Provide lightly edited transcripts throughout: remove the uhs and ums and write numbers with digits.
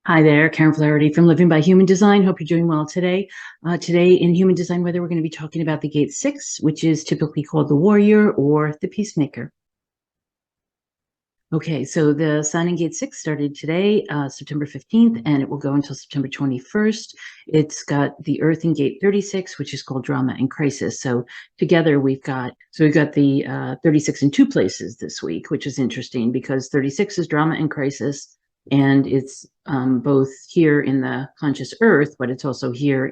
Hi there, Karen Flaherty from Living by Human Design. Hope you're doing well today. Today in Human Design Weather, we're going to be talking about the Gate 6, which is typically called the Warrior or the Peacemaker. Okay, so the sign in Gate 6 started today, September 15th, and it will go until September 21st. It's got the Earth in Gate 36, which is called Drama and Crisis. So together we've got the 36 in two places this week, which is interesting because 36 is Drama and Crisis. And it's both here in the conscious Earth, but it's also here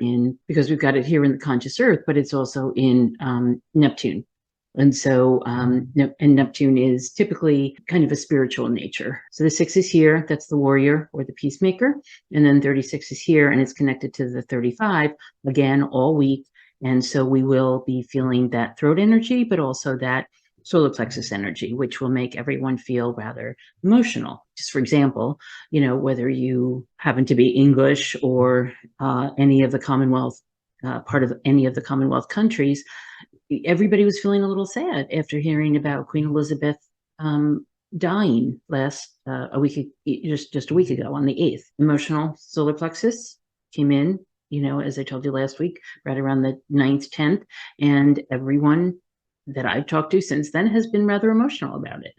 because we've got it here in the conscious Earth, but it's also in Neptune. And so, and Neptune is typically kind of a spiritual nature. So the 6 is here, that's the warrior or the peacemaker. And then 36 is here and it's connected to the 35 again all week. And so we will be feeling that throat energy, but also that solar plexus energy, which will make everyone feel rather emotional. Just for example, whether you happen to be English or any of the Commonwealth, part of any of the Commonwealth countries, everybody was feeling a little sad after hearing about Queen Elizabeth dying just a week ago on the 8th. Emotional solar plexus came in, as I told you last week, right around the 9th, 10th, and everyone that I've talked to since then has been rather emotional about it.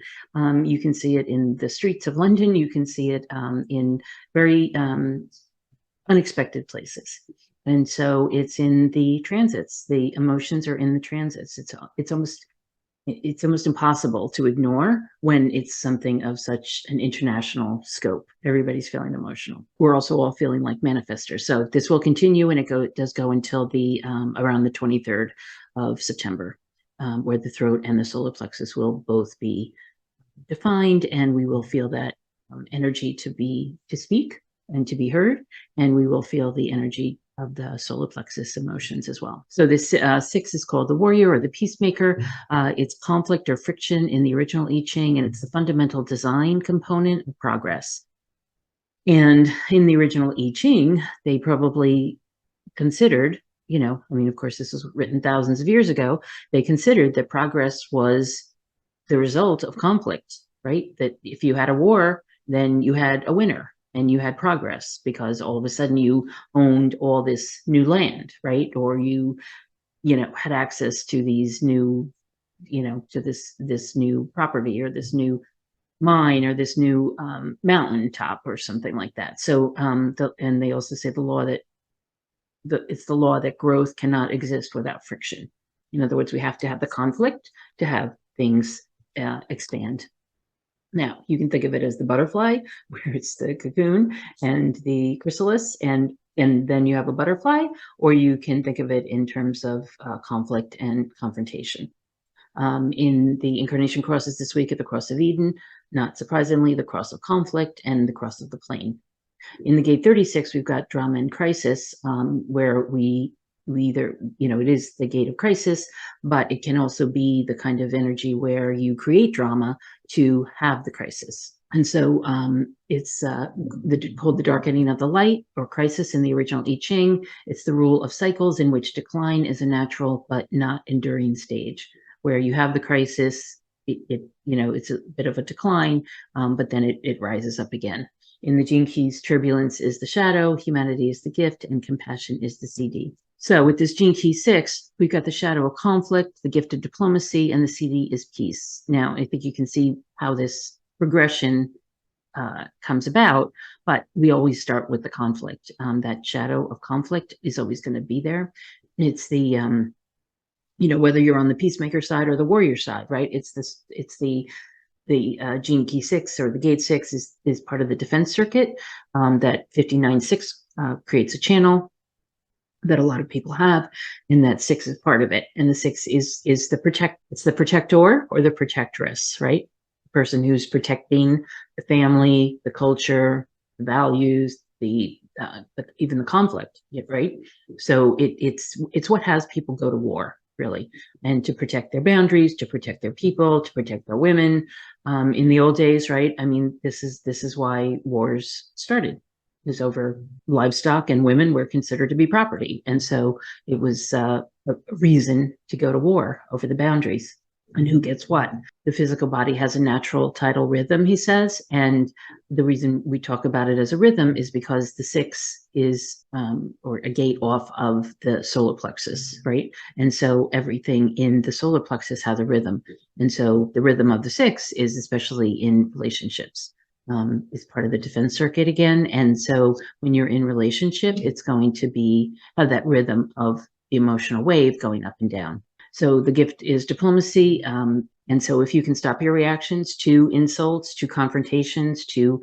You can see it in the streets of London. You can see it in very unexpected places. And so it's in the transits. The emotions are in the transits. It's almost impossible to ignore when it's something of such an international scope. Everybody's feeling emotional. We're also all feeling like manifestors. So this will continue, and it does go until the around the 23rd of September, where the throat and the solar plexus will both be defined, and we will feel that energy to speak and to be heard, and we will feel the energy of the solar plexus emotions as well. So this 6 is called the warrior or the peacemaker. It's conflict or friction in the original I Ching, and it's the fundamental design component of progress. And in the original I Ching, they probably considered, of course, this was written thousands of years ago, they considered that progress was the result of conflict, right? That if you had a war, then you had a winner and you had progress because all of a sudden you owned all this new land, right? Or you had access to these new, to this new property or this new mine or this new mountaintop or something like that. So, and they also say it's the law that growth cannot exist without friction. In other words, we have to have the conflict to have things expand. Now, you can think of it as the butterfly, where it's the cocoon and the chrysalis, and then you have a butterfly, or you can think of it in terms of conflict and confrontation. In the incarnation crosses this week at the Cross of Eden, not surprisingly, the cross of conflict and the cross of the plane. In the Gate 36, we've got drama and crisis, where we either, it is the gate of crisis, but it can also be the kind of energy where you create drama to have the crisis. And so it's called the dark ending of the light or crisis in the original I Ching. It's the rule of cycles in which decline is a natural but not enduring stage, where you have the crisis, it's a bit of a decline, but then it rises up again. In the Gene Keys, turbulence is the shadow, humanity is the gift, and compassion is the CD. So with this Gene Key 6, we've got the shadow of conflict, the gift of diplomacy, and the CD is peace. Now, I think you can see how this progression comes about, but we always start with the conflict. That shadow of conflict is always going to be there. It's the, whether you're on the peacemaker side or the warrior side, right? It's the Gene Key 6 or the Gate 6 is part of the defense circuit. That 59-6 creates a channel that a lot of people have, and that 6 is part of it. And the 6 is it's the protector or the protectress, right? The person who's protecting the family, the culture, the values, even the conflict, right? So it's what has people go to war, really, and to protect their boundaries, to protect their people, to protect their women. In the old days, right? I mean, this is why wars started. It was over livestock, and women were considered to be property, and so it was a reason to go to war over the boundaries. and who gets what. The physical body has a natural tidal rhythm, he says, and the reason we talk about it as a rhythm is because the 6 is or a gate off of the solar plexus, right? And so everything in the solar plexus has a rhythm, and so the rhythm of the 6 is especially in relationships. Is part of the defense circuit again, and so when you're in relationship, it's going to be have that rhythm of the emotional wave going up and down. So the gift is diplomacy. And so if you can stop your reactions to insults, to confrontations, to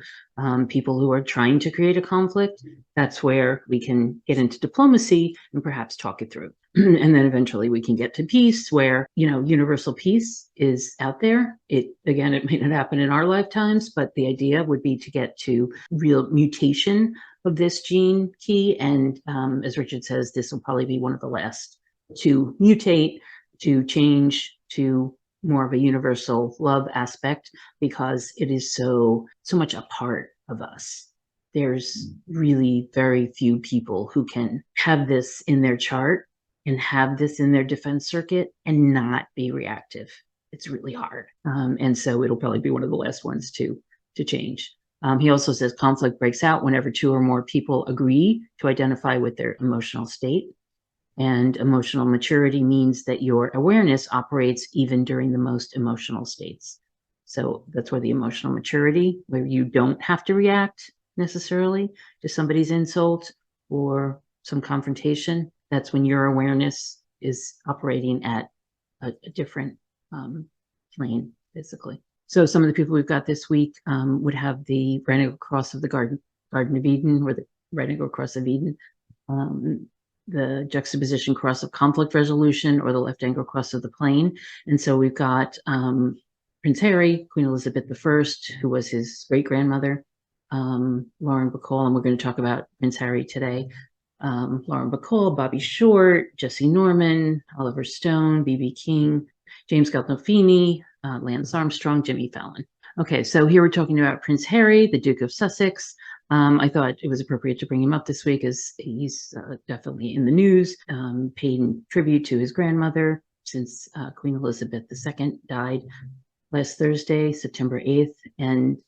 people who are trying to create a conflict, that's where we can get into diplomacy and perhaps talk it through. And then eventually we can get to peace where, universal peace is out there. It may not happen in our lifetimes, but the idea would be to get to real mutation of this gene key. And as Richard says, this will probably be one of the last to mutate, to change to more of a universal love aspect, because it is so much a part of us. There's really very few people who can have this in their chart and have this in their defense circuit and not be reactive. It's really hard. And so it'll probably be one of the last ones to change. He also says conflict breaks out whenever 2 or more people agree to identify with their emotional state. And emotional maturity means that your awareness operates even during the most emotional states. So that's where the emotional maturity, where you don't have to react necessarily to somebody's insult or some confrontation, that's when your awareness is operating at a different plane, basically. So some of the people we've got this week would have the right angle cross of the Garden of Eden, or the right angle cross of Eden. The juxtaposition cross of conflict resolution, or the left angle cross of the plane. And so we've got Prince Harry, Queen Elizabeth I, who was his great-grandmother, Lauren Bacall, and we're going to talk about Prince Harry today. Lauren Bacall, Bobby Short, Jesse Norman, Oliver Stone, B.B. King, James Gandolfini, Lance Armstrong, Jimmy Fallon. Okay, so here we're talking about Prince Harry, the Duke of Sussex. I thought it was appropriate to bring him up this week as he's definitely in the news, paying tribute to his grandmother since Queen Elizabeth II died last Thursday, September 8th, and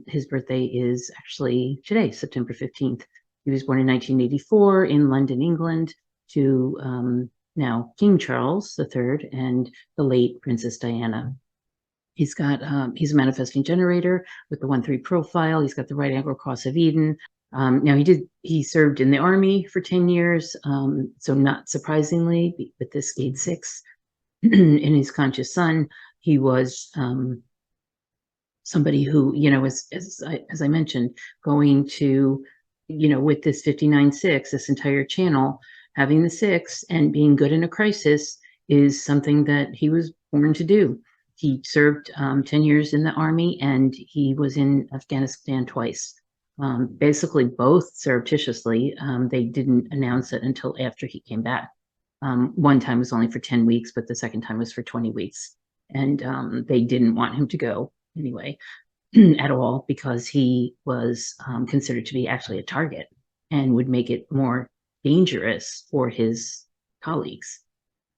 his birthday is actually today, September 15th. He was born in 1984 in London, England, to now King Charles III and the late Princess Diana. He's got he's a manifesting generator with the 1-3 profile. He's got the right angle cross of Eden. Now he served in the army for 10 years. So not surprisingly, with this gate 6 in his conscious sun, he was somebody who, as I mentioned, going to, with this 59-6, this entire channel, having the 6 and being good in a crisis is something that he was born to do. He served 10 years in the army, and he was in Afghanistan twice. Basically, both surreptitiously. They didn't announce it until after he came back. One time was only for 10 weeks, but the second time was for 20 weeks. And they didn't want him to go anyway at all, because he was considered to be actually a target and would make it more dangerous for his colleagues.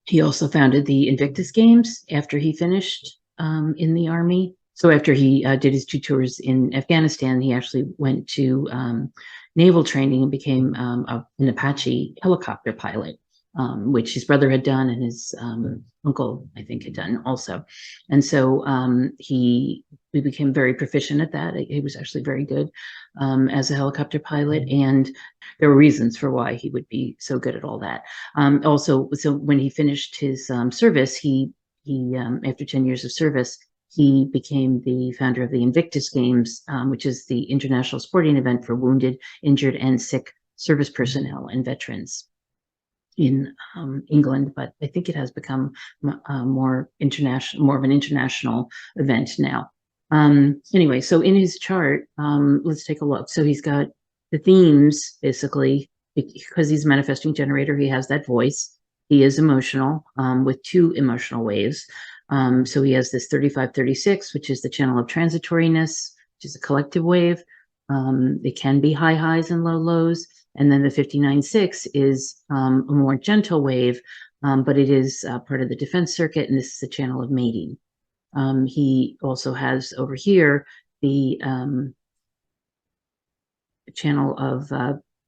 He also founded the Invictus Games after he finished in the army. So after he did his 2 tours in Afghanistan, he actually went to naval training and became an Apache helicopter pilot, which his brother had done and his uncle, I think, had done also. And so he became very proficient at that. He was actually very good as a helicopter pilot, and there were reasons for why he would be so good at all that. Also, so when he finished his service, he after 10 years of service, he became the founder of the Invictus Games, which is the international sporting event for wounded, injured, and sick service personnel and veterans in England, but I think it has become more of an international event now. Anyway, so in his chart, let's take a look. So he's got the themes, basically, because he's a manifesting generator. He has that voice. He is emotional, with 2 emotional waves. So he has this 35-36, which is the channel of transitoriness, which is a collective wave. It can be high highs and low lows. And then the 59-6 is a more gentle wave, but it is part of the defense circuit, and this is the channel of mating. He also has over here the channel of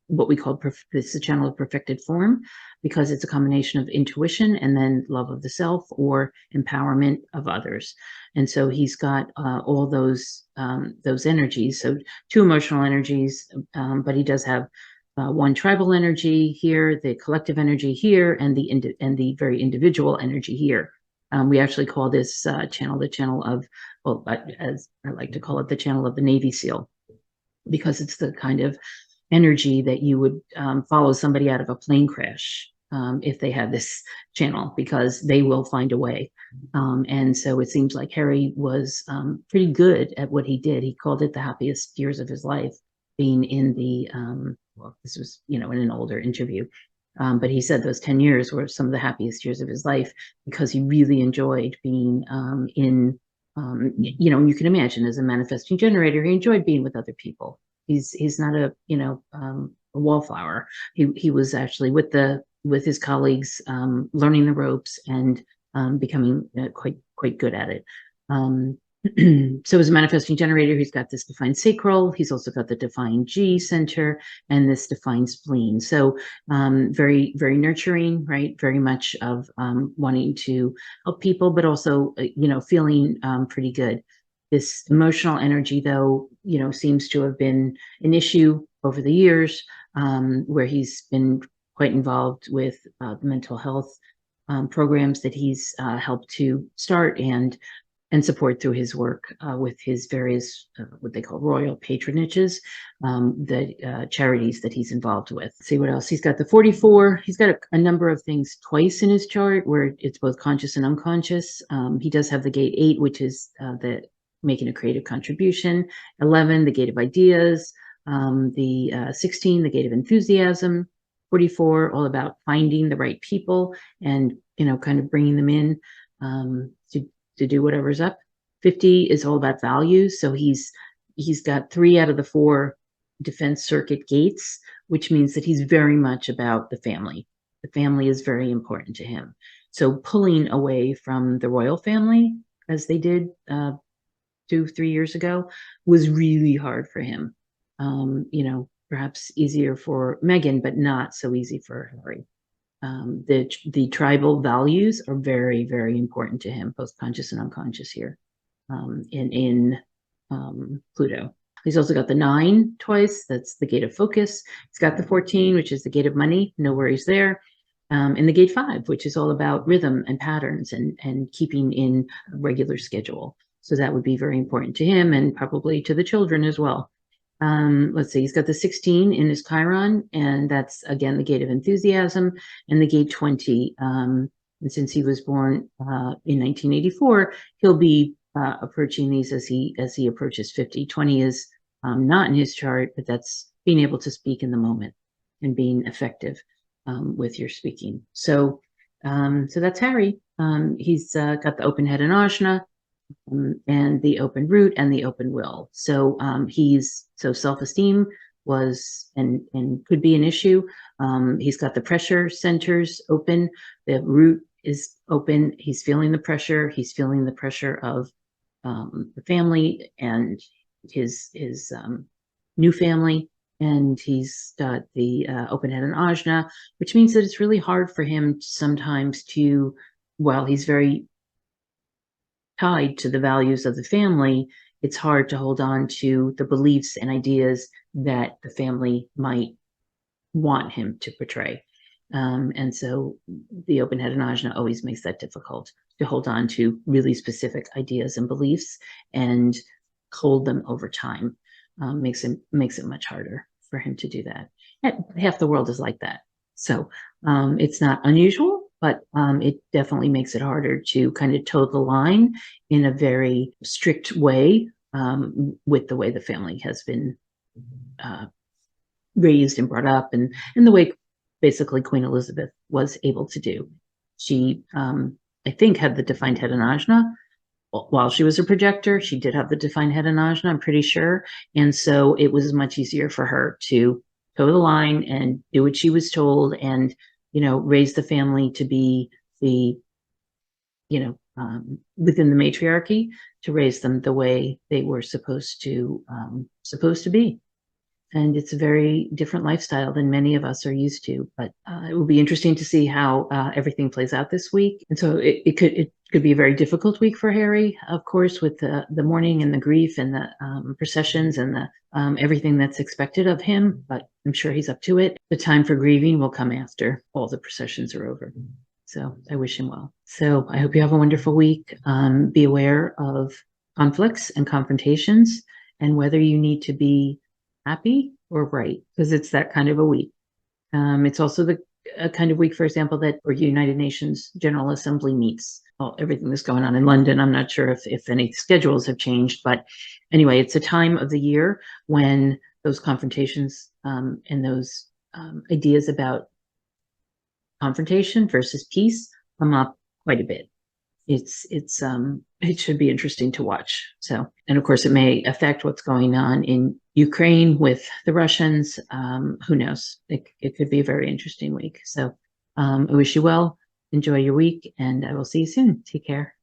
what we call this is a channel of perfected form, because it's a combination of intuition and then love of the self or empowerment of others. And so he's got all those energies. So two emotional energies, but he does have one tribal energy here, the collective energy here, and the very individual energy here. We actually call this channel the channel of, well, as I like to call it, the channel of the Navy SEAL, because it's the kind of energy that you would follow somebody out of a plane crash if they had this channel, because they will find a way. And so it seems like Harry was pretty good at what he did. He called it the happiest years of his life, being in the, well, this was, in an older interview. But he said those 10 years were some of the happiest years of his life, because he really enjoyed being in, you can imagine, as a manifesting generator, he enjoyed being with other people. He's not a wallflower. He was actually with his colleagues, learning the ropes and becoming quite good at it. So as a manifesting generator, he's got this defined sacral. He's also got the defined G center and this defined spleen. So very, very nurturing, right? Very much of wanting to help people, but also, feeling pretty good. This emotional energy, though, seems to have been an issue over the years, where he's been quite involved with the mental health programs that he's helped to start and support through his work with his various, what they call royal patronages, the charities that he's involved with. Let's see what else. He's got the 44. He's got a number of things twice in his chart where it's both conscious and unconscious. He does have the gate 8, which is the making a creative contribution. 11, the gate of ideas. The 16, the gate of enthusiasm. 44, all about finding the right people and, kind of bringing them in to do whatever's up. 50 is all about values. So he's got 3 out of the 4 defense circuit gates, which means that he's very much about the family. The family is very important to him. So pulling away from the royal family, as they did 2-3 years ago, was really hard for him. Perhaps easier for Meghan, but not so easy for Harry. The tribal values are very, very important to him, both conscious and unconscious here in Pluto. He's also got the 9 twice. That's the gate of focus. He's got the 14, which is the gate of money. No worries there. And the gate 5, which is all about rhythm and patterns and keeping in a regular schedule. So that would be very important to him and probably to the children as well. Let's see, he's got the 16 in his Chiron, and that's again the gate of enthusiasm, and the gate 20. And since he was born in 1984, he'll be approaching these as he approaches 50. 20 is not in his chart, but that's being able to speak in the moment and being effective with your speaking. So that's Harry. He's got the open head and ajna, and the open root and the open will. So self-esteem was and could be an issue. He's got the pressure centers open. The root is open. He's feeling the pressure. He's feeling the pressure of the family and his new family. And he's got the open head and ajna, which means that it's really hard for him sometimes to, while he's very tied to the values of the family, it's hard to hold on to the beliefs and ideas that the family might want him to portray. And so the open head and ajna always makes that difficult to hold on to really specific ideas and beliefs and hold them over time. Makes it much harder for him to do that. And half the world is like that. So it's not unusual, but it definitely makes it harder to kind of toe the line in a very strict way with the way the family has been raised and brought up, and the way basically Queen Elizabeth was able to do. She, I think, had the defined head and ajna. While she was a projector, she did have the defined head and ajna, I'm pretty sure. And so it was much easier for her to toe the line and do what she was told and raise the family to be the, within the matriarchy, to raise them the way they were supposed to be. And it's a very different lifestyle than many of us are used to. But it will be interesting to see how everything plays out this week. And so it could be a very difficult week for Harry, of course, with the mourning and the grief and the processions and the everything that's expected of him. But I'm sure he's up to it. The time for grieving will come after all the processions are over. So I wish him well. So I hope you have a wonderful week. Be aware of conflicts and confrontations, and whether you need to be happy or right, because it's that kind of a week. It's also the kind of week, for example, that where United Nations General Assembly meets. Well, everything that's going on in London, I'm not sure if any schedules have changed, but anyway, it's a time of the year when those confrontations and those ideas about confrontation versus peace come up quite a bit. It should be interesting to watch. So, and of course, it may affect what's going on in Ukraine with the Russians. Who knows? It could be a very interesting week. So, I wish you well. Enjoy your week, and I will see you soon. Take care.